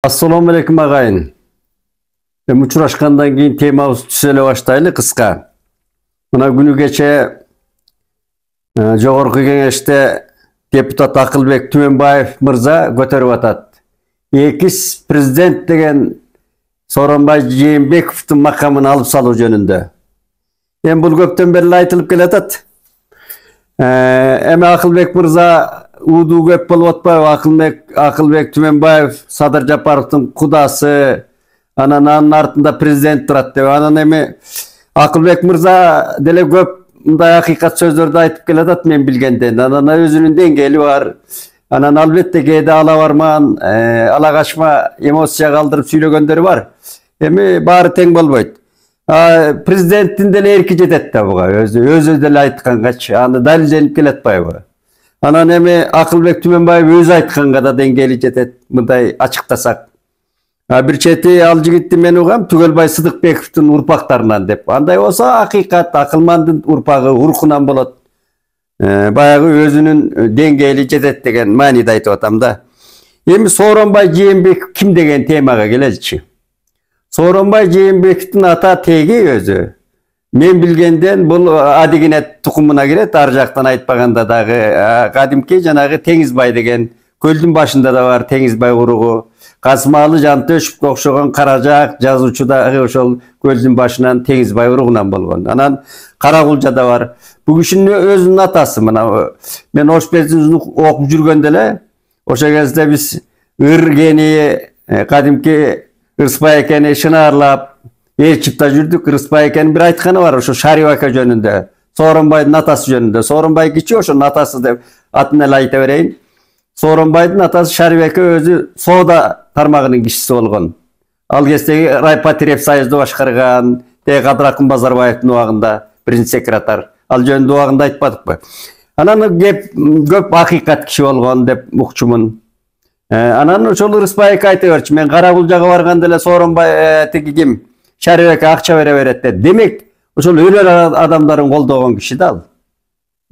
Assalamu alaikum agayın. Uçuraşkandan keyin temabız tüsele başlaylı kıska. Buna günü geçe Jogorku Kengeşte deputat Akılbek Tümenbaev Mırza götürüp atat. Ekis prezident degen Sooronbay Jeenbekov'tun makamını alıp salуу jönünde. Bul köpten beri aytılıp kelatat. Eme Akılbek Mırza Udu köp bolup atpayбы, Akılbek Tümenbaev Sadыр Japarov'tun kudası, ananın артында prezident turat dep. Anan emi Akılbek Mırza dele köp mындай hakikat sözlөрдү aytıp kelatat men bilgenden. Anana özünün dengeli var. Anan albatta kээде ala barman, ala kaçma, emosiya kaldırıp süйлөгөндөр var. Emi bari teң bolбойт. Prezidentin dele erki jetet da buga. Özü dele aytkangaç, аны далилденип келатпайбы. Anan emi Akılbek Tümenbaev özü aytkanga da dengeli jetet, mындай açıktasak. Bir çeti al jigitти men угам Түгелбай Сыдыкбековдун урпактарынан деп. Андай болсо акыйкат Акылмандын урпагы уркунан болот. Баягы өзүнүн деңгээли жетет деген мааниде айтып атам да. Эми Сооронбай Жээнбеков ким деген темага келеличи. Сооронбай Жээнбековдун ата теги өзү. Мен билгенден бул Адигинет тукумуна кирет, ар жактан айтпаганда дагы кадимки жанагы Теңизбай деген көлдүн башында да бар Теңизбай уругу. Касымалы Жантөшевке окшогон Каражак жазуучу дагы ошол көлдүн башынан Теңизбай уругунан болгон. Анан Каракулжа да бар. Бул кишинин өзүнүн атасы мына мен ош безин окуп жүргөндө эле ошо кезде биз Ыргени кадимки Ырсбай экени шынарлап ээрчипта жүрдүк. Ырсбай экенин бир айтканы бар ошо Шариф ака жөнүндө, Сооронбайдын атасы жөнүндө. Сооронбай кичи ошонун атасы деп атын эле айта берейин. Сооронбайдын атасы Шариф ака өзү соода тармагынын кишиси болгон. Ал кездеги Райпотреб союзду башкарган, Кадыракын Базарбаевдин убагында биринчи секретарь. Ал жөнүндө убагында айтпадыкпы. Анан кеп көп акыйкат киши болгон деп укчумун. Анан ошол Ырсбай ака айта берчү. Мен Каракулжага барганда эле Сооронбай тиги ким Шариф ака акча бере берет деп. Демек ошол өлөр адамдарын колдогон киши да ал.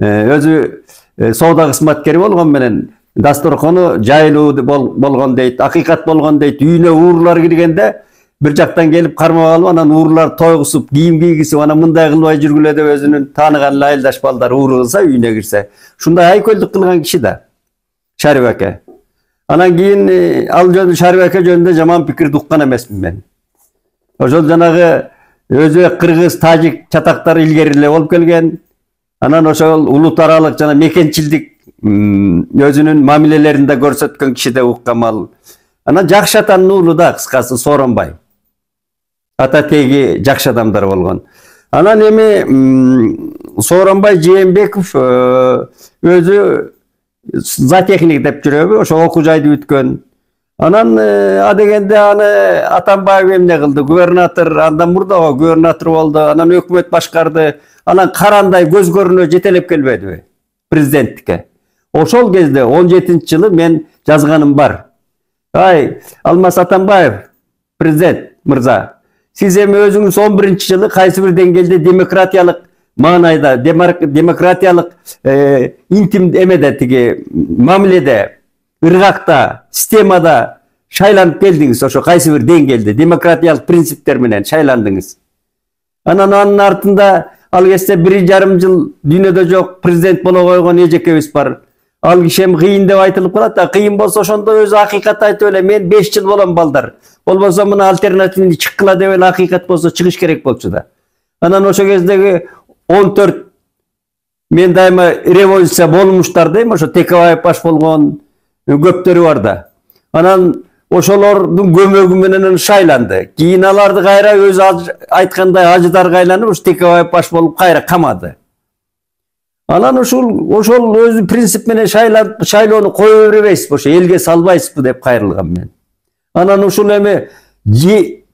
Өзү соода кызматкери болгон менен дасторкону жайлуу болгон дейт, акыйкат болгон дейт. Үйүнө уурулар киргенде bir жактан келип кармап алып, анан уурулар тойгусуп, кийим кийгизип, анан мындай кылбай жүргүлө деп өзүнүн тааныган айылдаш балдар ууру кылса үйүнө кирсе. Шундай айкөлдүк кылган киши да Шариф ака. Анан кийин ал жөнүндө Шариф ака жөнүндө жаман пикирди уккан эмесмин мен. Ошол жанагы өзбек, кыргыз, тажик чатактар илгери эле болуп келген. Анан ошол улут аралык жана мекенчилдик өзүнүн мамилелеринде көрсөткөн киши деп уккам ал. Анан жакшы атанын уулу да кыскасы Сооронбай. Ата теги жакшы адамдар болгон. Анан эми Сооронбай Жээнбеков өзү зоотехник деп жүрөбү, ошо окуу жайды бүткөн. Анан адегенде аны Атамбаев эмне кылды? Губернатор, андан мурда губернатор болду, анан өкмөт башкарды. Анан карандай көз көрүнө жетелеп келбедиби президенттикке? Ошол кезде 17-жылы мен жазганым бар. Ай, Алмаз Атамбаев, президент мырза, сиз эми өзүңүз 11-жылы кайсы бир деңгээлде демократиялык маанайда, демократиялык интим эмеде тиги мамиледе, ыргакта, системада шайланып келдиңиз, ошо кайсы бир деңгээлде демократиялык принциптер менен шайландыңыз. Анан анын артында ал кезде 1,5 жыл дүйнөдө жок президент боло койгон эжекебиз бар. Ал кишем кыйын деп айтылып калат да, кыйын болсо ошондо өзү акыйкат айтып эле, мен 5 жыл болом балдар. Болбосо мына альтернативни чыккыла деп эле акыйкат болсо чыгыш керек болчу да. Анан ошо кездеги 14 мен дайыма революция болмуштар дейм, ошо Текебаев баш болгон көптөрү бар да. Анан ошолордун көмөгү менен шайланды. Кийин аларды кайра өзү айткандай ажыдарга айланып, ошо Текебаев баш болуп кайра камады. Анан ошол өзү принцип менен шайлоону кое бербейсизби, ошо элге салбайсызбы деп кайрылгам мен. Анан ушул эми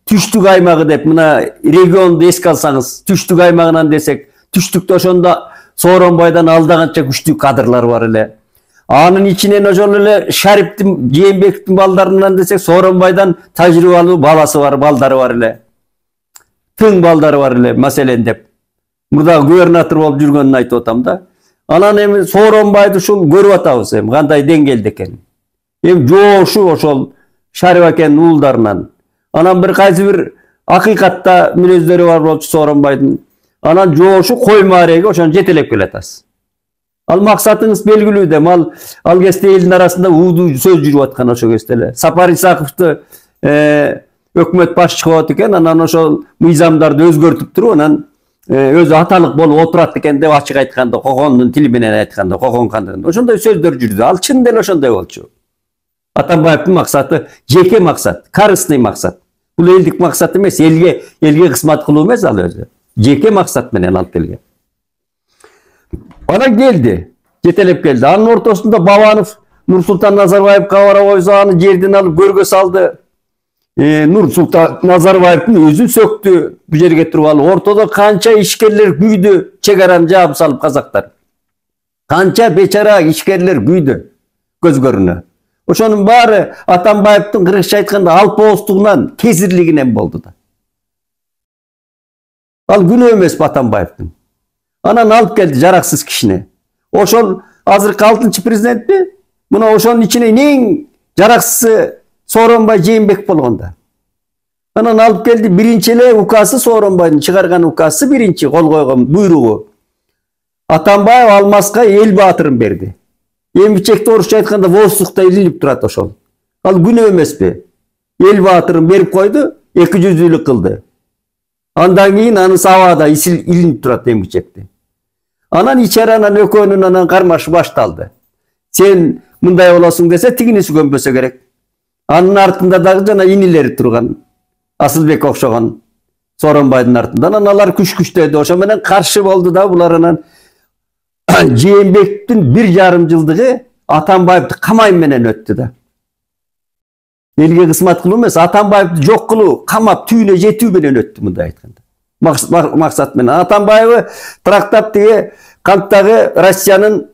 түштүк аймагы деп мына регионду эске алсаңыз, түштүк аймагынан десек, түштүктө ошондо Сооронбайдан алдаганча күчтүү кадрлар бар эле. Анын ичинен ошол эле Шариптин, Жээнбековдун балдарынан десек, Сооронбайдан тажрыйбалуу баласы бар, балдары бар эле. Тың балдары бар эле, маселен деп. Мурда губернатор болуп жүргөнүн айтып атам да. Анан эми Сооронбайды ушул көрүп атабыз эми кандай деңгээлде экенин. Эми жоошу ошол Şarip akenin уулдарынан. Анан bir кайсы bir акыйкатта мүнөздөрү бар болчу Сооронбайдын. Анан жоошу кой маареге ошону жетелеп келатасыз. Ал максатыңыз белгилүү дем. Ал кезде элдин арасында уудуу сөз жүрүп аткан ошо кезде эле. Сапар Исаковду өкмөт башчы кылып экен, анан ошол мыйзамдарды өзгөртүп туруп, анан өзү аталык болуп отурат экен деп ачык айтканда, Кокондун тили менен айтканда, Кокон хандыгында. Ошондой сөздөр жүрдү. Ал чын деле ошондой болчу. Атамбаевдин максаты жеке максат, корыстный максат. Бул элдик максат эмес, элге кызмат кылуу эмес ал өзү. Жеке максат менен алып келген. Анан келди, жетелеп келди. Анын ортосунда Бабанов Нурсултан Назарбаевга бара койсо, аны жерден алып көргө салды. Нурсултан Назарбаевдин өзүн сөктү, бу жерге туруп алып. Ортодо канча ишкерлер күйдү, чек араны жаап салып казактар. Канча бечара ишкерлер күйдү көзгөрүнө. Ошонун баары Атамбаевдин кыргызча айтканда алпооздугунан, кезирлигинен болду да. Ал күнөө эмес Атамбаевдин. Анан алып келди жараксыз кишини. Ошол азыркы 6-чы президентти, мына ошонун ичинен эң жараксызы Сооронбай Жээнбеков болгондо. Анан алып келди, биринчи эле указы Сооронбайдын чыгарган указы, биринчи кол койгон буйругу. Атамбаев Алмазга эл баатырын берди. Эмгичекте орусча айтканда воздухта илинип турат ошол. Ал күнөө эмеспи? Эл баатырын берип койду, 200-лүк кылды. Андан кийин анысы абада илинип турат эмгичекте. Анан ичаранан экөөнүн анан кармашы башталды. Сен мындай болосуң десе, тигинisi көнбөсө керек. Анын артында дагы жана инилери турган, Асылбек окшогон Сооронбайдын артында. Анан алар күч-күчтөдү, ошо менен каршы болду да булар. Анан Жээнбектин 1,5 жылдыгы Атамбаевди камай менен өттү да. Элге кызмат кылуу эмес, Атамбаевди жок кылуу, камап түйүнө жетүү менен өттү, мындай айтканда. Максат менен. Атамбаевы трактап тиги канттагы Россиянын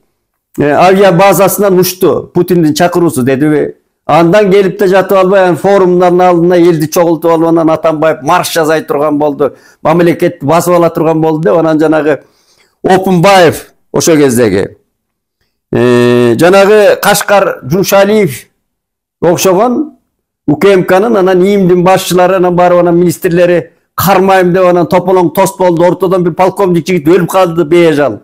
авиа базасынан учту, Путиндин чакыруусу дедиби. Андан келип да жатып албай, форумдардын алдына элди чогултуп алып, анан Атамбаев марш жазай турган болду, мамлекетти басып ала турган болду деп, анан жанагы Опунбаев ошо кездеги жанагы Кашкар Жумшалиев окшогон УКМКнын анан ИИМдин башчылары, анан барып анан министрлери кармайм деп анан тополоң тост болду. Ортодон bir полковник жигит өлүп калды бейжал.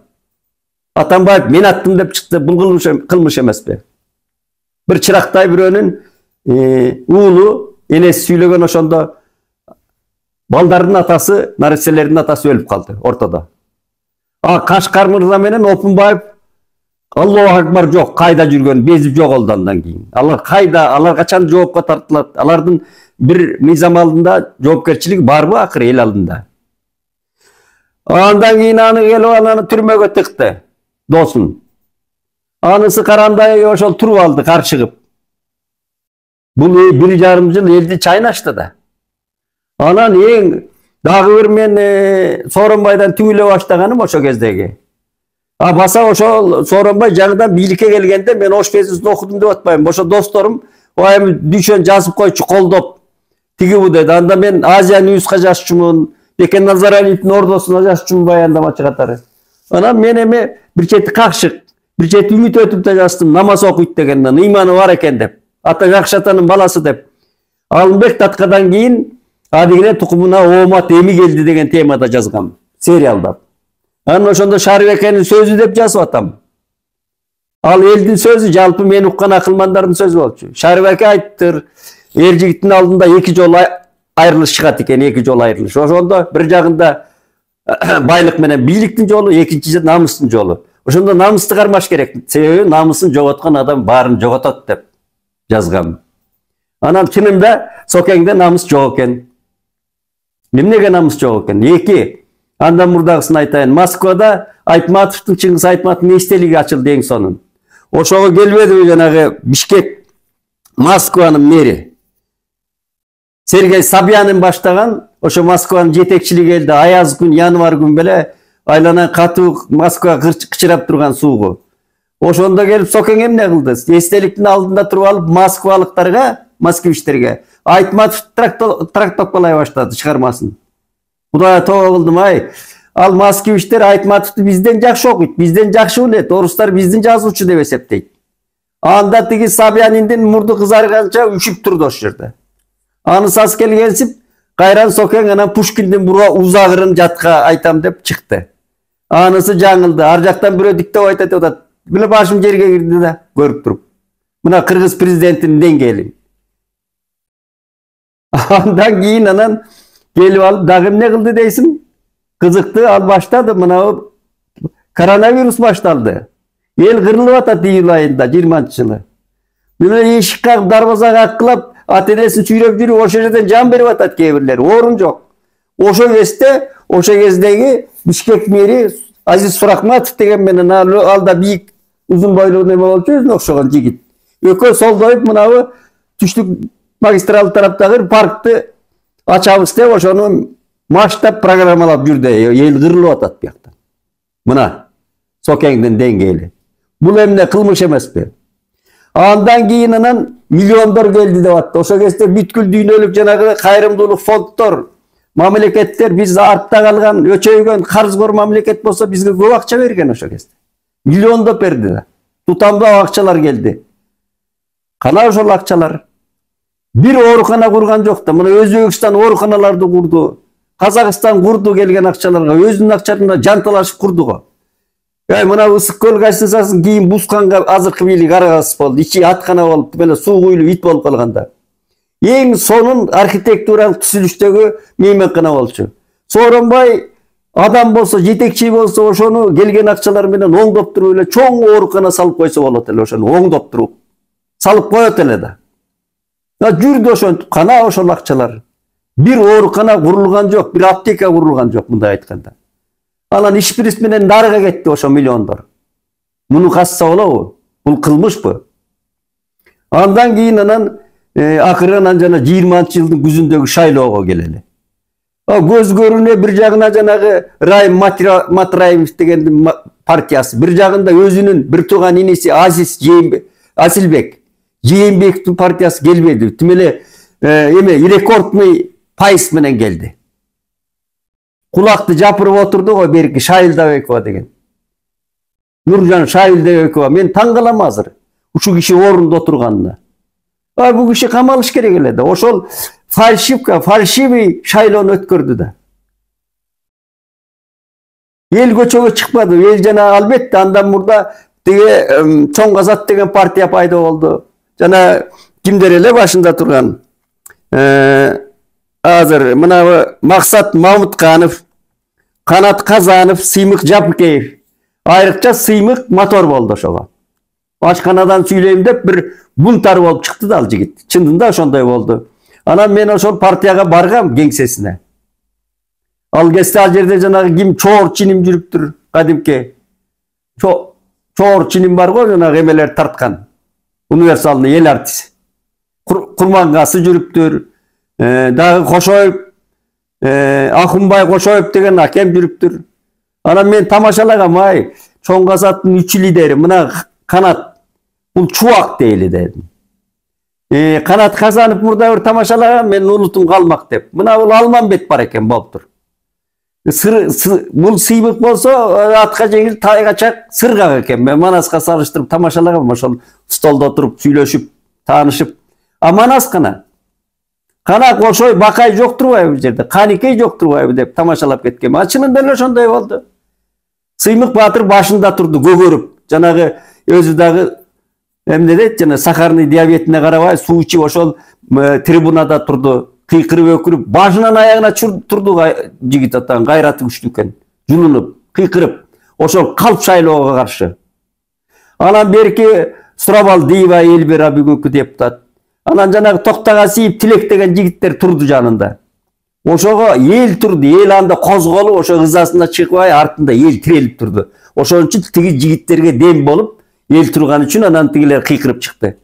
Атамбаев мен аттым деп чыкты. Бул кылмыш эмеспи? Bir чырактай бирөөнүн уулу энеси сүйлөгөн ошондо балдардын атасы, нареселердин атасы өлүп калды ортодо. Кашкар мырза менен Опунбаев Аллаху акбар жок, кайда жүргөн, безип жоголду андан кийин. Алар кайда, алар качан жоопко тартылат? Алардын bir мыйзам алдында жоопкерчилиги барбы акыры эл алдында? Андан кийин аны келип аны түрмөгө тыкты, досун. Анысы карандай ошол туруп алды каршыгып. Бул 1,5 жыл элди чайнашты да. Анан эң дагы бир мен Сооронбайдан түгүлө баштаганым ошо кездеги. Баса ошол Сооронбай жаңыдан бийликке келгенде мен Ош фезисин окудум деп атпайм. Ошо досторум айым düşөн жазып койчу, колдоп. Тиги бу деди. Анда мен Азия Ньюска жазчумун, Бекен Назаралиевдин ордосуна жазчумун баяндамачы катары. Анан мен эми бир чети какшык, бир чети үмүт өтүп да жаздым, намаз окуйт дегенден, ыйманы бар экен деп. Ата жакшы атанын баласы деп. Алымбек таткадан кийин адигине тукумуна оомат эми келди деген темада жазгам, сериалда. Анан ошондо Шарыбекенин сөзү деп жазып атам. Ал элдин сөзү, жалпы мен уккан акылмандардын сөзү болчу. Шарыбеке айттыр, эр жигиттин алдында 2 жолу айрылыш чыгат экен, 2 жолу айрылыш. Ошондо бир жагында байлык менен бийликтин жолу, экинчиси намыстын жолу. Ошондо намысты кармаш керек. Себеби намысын жоготкон адам баарын жоготот деп жазгам. Анан чынында Сокеңде намыс жок экен. Эмнеге намыс жок экен? 2. Андан мурдагысын айтайын. Москвада Айтматовдун, Чыңгыз Айтматовдун эстелиги ачылды эң сонун. Ошого келбедиби жанагы Бишкек Москванын мэри Сергей Собянин баштаган ошо Москванын жетекчилиги келди. Аяз күн, январь күн беле айланан катуу Москва кычырап турган суугу. Ошондо келип Сокең эмне кылды? Эстеликтин алдында туруп алып москвалыктарга, москвичтерге Айтматов трактовкалай баштады чыгармасын. Кудайга тоо кылдым, ай. Ал москвичтер Айтматовду бизден жакшы окуйт, бизден жакшы билет, орустар биздин жазуучу деп эсептейт. Anda tigi Sabyanindin murdu kızargança üşüp turdu o жерде. Аны сас келгенсип, кайран Сокен анан Пушкиндин бура узагырын жатка айтам деп чыкты. Анысы жаңылды. Ар жактан бирөө диктеп айтат атат. Биле башым жерге кирди да, көрүп туруп. Мына Кыргыз президентинин деңгээли. Андан кийин анан келип алып, дагы эмне кылды дейсиң? Кызыкты ал баштады, мына коронавирус башталды. Эл кырылып атат июль айында 20-жылы. Мына эшик кагып, дарбаза каккылап, ата-энесин сүйрөп жүрүп, ошол жерден жан берип атат кээ бирлери. Орун жок. Ошол кездеги Бишкек мэри Азиз Суракматов деген менен алда бийик, узун бойлуу неме болчу, өзүнө окшогон жигит. Экөө солдойуп мынабы түштүк магистрал тараптагы паркты ачабыз деп ошону масштаб программалап жүрдү. Эл кырылып атат биякта. Мына Сокеңдин деңгээли. Бул эмне кылмыш эмеспи? Андан кийин анан миллиондор келди деп атты. Ошол кезде бүткүл дүйнөлүк жанагы кайрымдуулук фонддор, мамлекеттер биз артта калган, өчөйгөн, карызкор мамлекет болсо бизге көп акча берген ошол кезде. Миллиондоп берди да. Тутамдуу акчалар келди. Кана ошол акчалар? Бир оорукана курган жок да. Мына Өзбекстан ооруканаларды курду. Казакстан курду келген акчаларга, өзүнүн акчаларына жанталашып курду го. Мына Ысык көл гостиницасын кийин Бусканга азыркы бийлик арагасыз болду. Ичи аткана болуп, мына суу куюлуп ит болуп калганда. Эң сонун архитектуралык түзүлүштөгү мейманкана болчу. Сооронбай адам болсо, жетекчи болсо, ошону келген акчалар менен оңдоп туруп эле чоң оорукана салып койсо болот эле, ошону оңдоп туруп салып коет эле да. Жүрдү ошентип, кана ошол акчалар. Бир оорукана курулган жок, бир аптека курулган жок, мындай айтканда. Анан ишпирис менен нарыга кетти ошо миллиондор. Муну касса болобу? Бул кылмышпы? Андан кийин анан акырын жана 20-жылдын күзүндөгү шайлоого келели. Көз көрүнө бир жагына жанагы Райым Матраимов дегендин партиясы, бир жагында өзүнүн бир тууган иниси Асилбек Жээнбековдун партиясы келбеди. Тим эле рекордный пайыз менен келди. Кулакты жапырып отурду го берки Шайылдабекова деген. Нуржан Шайылдабекова, мен таң калам азыр. Ушул киши орунда отурганына. Бул киши камалыш керек эле да. Ошол фальшивый шайлоону өткөрдү да. Эл көчөгө чыкпады. Эл жана албетте андан мурда тиги Чоң Азат деген партия пайда болду. Жана кимдер эле башында турган? Азыр мына Максат Мамытканов, Канат Казанов, Сыймык Жапыкеев. Айрыкча Сыймык мотор болду ошого. Ашканадан сүйлөйм деп бир бунтар болуп чыкты да ал жигит. Чындында ошондой болду. Анан мен ошол партияга баргам кеңсесине. Ал кезде ал жерде жанагы ким Чоор Чиним жүрүптүр, кадимки. Чоор Чиним бар го, жанагы эмелер тарткан. Универсалный эл артист. Курмангасы жүрүптүр. Дагы Кошоев, Акунбай Кошоев деген акем жүрүптүр. Анан мен тамашалагам, Чоң Азаттын 3 лидери, мына Канат, бул чубак дейли дедим. Канат Казанов мурда бир тамашалагам, мен унутум калмак деп. Мына бул Алмамбет бар экен, болуптур. Бул Сыймык болсо, атка жеңил, тайга чак, сыргак экен. Мен Манаска салыштырып тамашалагам, ошол столдо отуруп, сүйлөшүп, таанышып. А Манас кана? Кана Кошой Бакай жок турбайбы бул жерде? Каникей жок турбайбы деп тамашалап кеткем. Чынында эле ошондой болду. Сыймык Баатыр башында турду, көгөрүп. Жанагы өзү дагы эмне дейт, жана сахарный диабетине карабай суу ичип ошол трибунада турду, кыйкырып өкүрүп, башынан аягына турду жигит атан, кайраты күчтүү экен. Жулунуп, кыйкырып, ошол калп шайлоого каршы. Анан берки Сурабалдиева Элбира бүгүнкү депутат. Анан жанагы Токтогасиев, Тилек деген жигиттер турду жанында. Ошого эл турду, эл анда козголуп, ошо ызасына чыкпай, артында эл тирелип турду. Ошон үчүн тиги жигиттерге дем болуп, эл турган үчүн анан тигилер кыйкырып чыкты.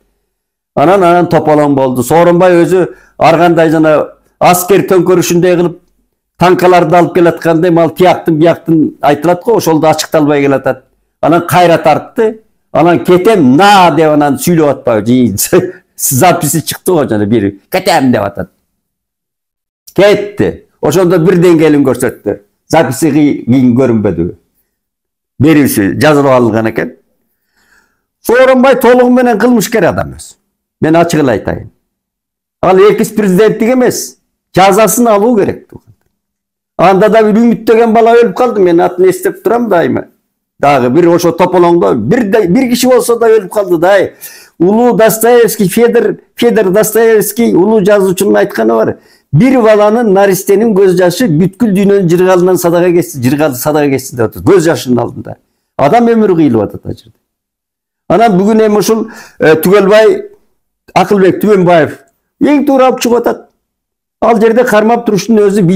Анан тополон болду. Сооронбай өзү ар кандай жана аскер төңкөрүшүндөй кылып танкаларды алып келаткандай, мал тияктын бияктын айтылат го, ошол да ачыкталбай келатат. Анан кайра тартты. Анан кетем на деп анан сүйлөп атпайбы. Записи чыкты го жана бири. Кетем деп атат. Кетти. Ошондо бир деңгээлин көрсөттү. Записи кийин көрүнбөдү. Берүүсү жазылып алынган экен. Сооронбай толугу менен кылмышкер адам эмес. Мен ачык эле айтайын. Ал экс президенттик эмес, жазасын алуу керек. Анда да бир үмүттөгөн бала өлүп калды, мен атын эстеп турам дайыма. Дагы бир ошо тополоңдо бир киши болсо да өлүп калды да. Улуу Достоевский, Федор Достоевский, улуу жазуучунун айтканы бар. Bir balanın naristenin gözyaşı bütkül dünyanın cırgalından sadaka geçti, cırgalı sadaka geçti de otur. Gözyaşının altında. Adam ömrü kıyılı adı tacırdı. Ana bugün emoşul Tügelbay, Akılbek Tümenbayev. En tuğra alıp çıkı atat. Al yerde karmap duruşunun özü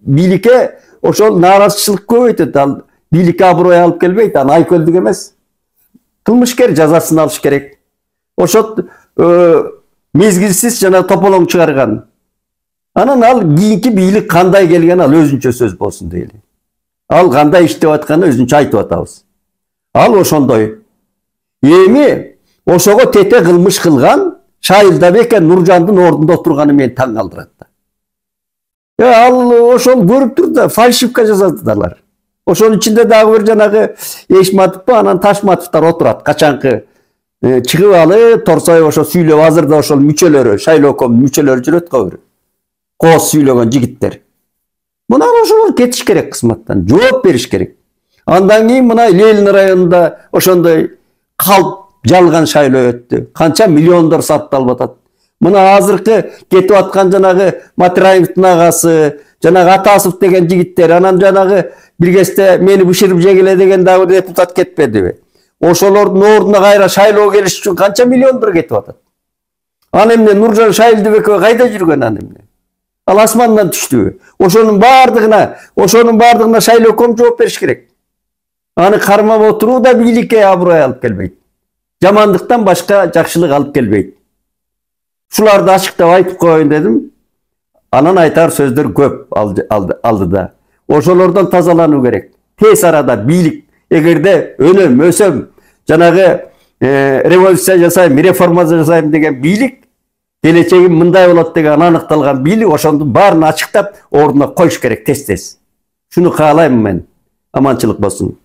bilike oşol narazçılık koyuydu. Bilike abroya alıp gelmeydi. Ay köldük emez. Kılmışker cazasını alış gerek. Oşol mezgilsiz jana topolong çıkargan. Anan al kийинки бийлик кандай келген ал өзүнчө сөз болсун дейли. Ал кандай иштеп атканын өзүнчө айтып атабыз. Ал ошондой. Эми ошого тете кылмыш кылган Шайылдабек Нуржандын ордунда отурганы мени таң калтырат да. Ал ошол көрүп тур да фальшивка жазадылар. Ошонун ичинде дагы бир жанагы Эшматов анан Ташматовдор отурат. Качанкы чыгып алып Торсой ошо сүйлөп азырда ошол мүчөлөрү, шайлоокомдун мүчөлөрү жүрөт го бир. Кооз сүйлөгөн жигиттер. Мына ошолор кетиш керек кызматтан, жооп бериш керек. Андан кийин мына Ленин районунда ошондой калп жалган шайлоо өттү. Канча миллиондор сатталып атат. Мына азыркы кетип аткан жанагы Матраевдин агасы, жанагы Атасов деген жигиттер, анан жанагы бир кезде мени бышырып жегеле деген дагы депутат кетпедиби? Ошолордун ордуна кайра шайлоо келиш үчүн канча миллиондор кетип атат. Аны эмне Нуржан Шайылдыбеков кайда жүргөн аны эмне? Ал асмандан түштүбү? Ошонун бардыгына шайлооком жооп бериш керек. Аны кармап отуруу да бийликке аброй алып келбейт. Жамандыктан башка жакшылык алып келбейт. Шуларды ачыктап айтып коеюн дедим. Анан айтар сөздөр көп алдыда. Ошолордон тазалануу керек. Тез арада бийлик эгерде өнөм, өсөм, жанагы революция жасайм, реформа жасайм деген бийлик келечегим мындай болот деген аныкталган бийлик ошондун баарын ачыктап ордуна коюш керек тез-тез. Шуну каалайм мен. Аманчылык болсун.